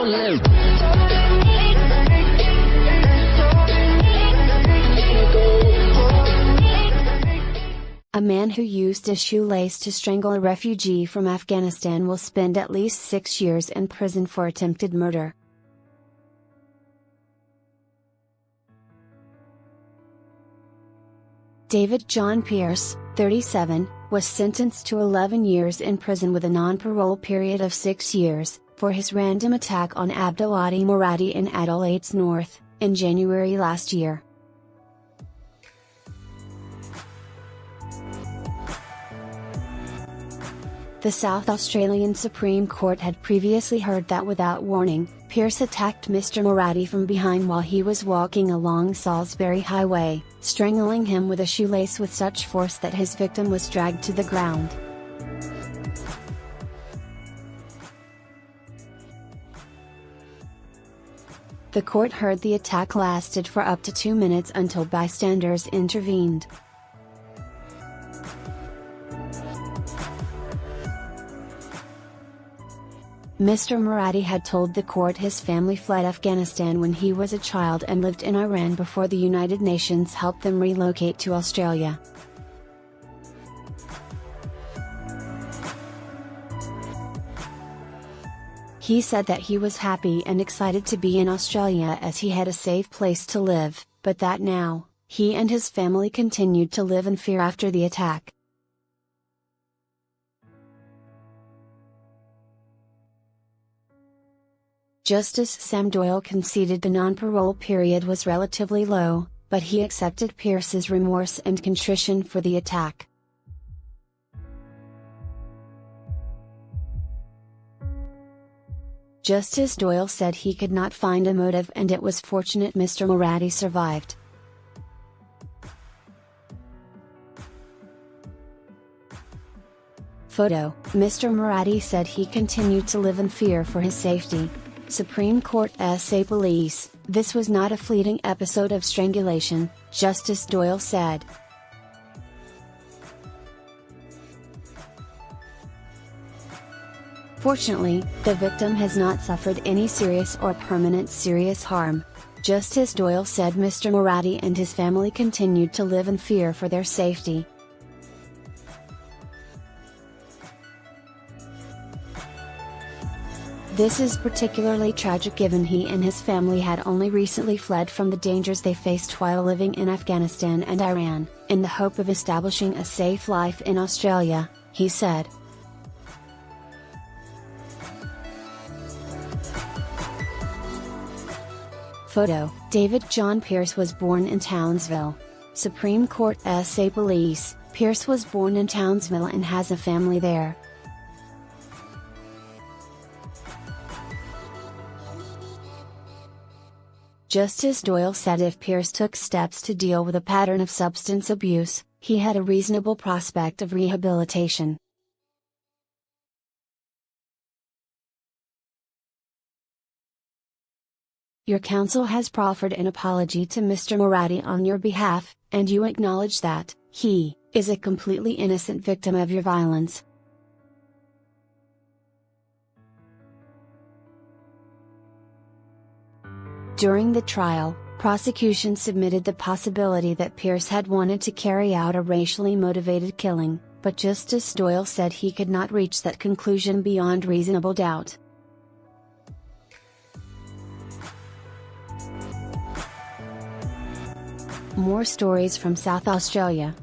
A man who used a shoelace to strangle a refugee from Afghanistan will spend at least 6 years in prison for attempted murder. David John Pearce, 37, was sentenced to 11 years in prison with a non-parole period of 6 years, for his random attack on Abdolhadi Moradi in Adelaide's north, in January last year. The South Australian Supreme Court had previously heard that without warning, Pearce attacked Mr. Moradi from behind while he was walking along Salisbury Highway, strangling him with a shoelace with such force that his victim was dragged to the ground. The court heard the attack lasted for up to 2 minutes until bystanders intervened. Mr. Moradi had told the court his family fled Afghanistan when he was a child and lived in Iran before the United Nations helped them relocate to Australia. He said that he was happy and excited to be in Australia as he had a safe place to live, but that now, he and his family continued to live in fear after the attack. Justice Sam Doyle conceded the non-parole period was relatively low, but he accepted Pearce's remorse and contrition for the attack. Justice Doyle said he could not find a motive and it was fortunate Mr. Moradi survived. Photo: Mr. Moradi said he continued to live in fear for his safety. Supreme Court SA Police, this was not a fleeting episode of strangulation, Justice Doyle said. Fortunately, the victim has not suffered any serious or permanent serious harm. Justice Doyle said Mr. Moradi and his family continued to live in fear for their safety. This is particularly tragic given he and his family had only recently fled from the dangers they faced while living in Afghanistan and Iran, in the hope of establishing a safe life in Australia, he said. Photo: David John Pearce was born in Townsville. Supreme Court SA Police, Pearce was born in Townsville and has a family there. Justice Doyle said if Pearce took steps to deal with a pattern of substance abuse, he had a reasonable prospect of rehabilitation. Your counsel has proffered an apology to Mr. Moradi on your behalf, and you acknowledge that he is a completely innocent victim of your violence. During the trial, prosecution submitted the possibility that Pearce had wanted to carry out a racially motivated killing, but Justice Doyle said he could not reach that conclusion beyond reasonable doubt. More stories from South Australia.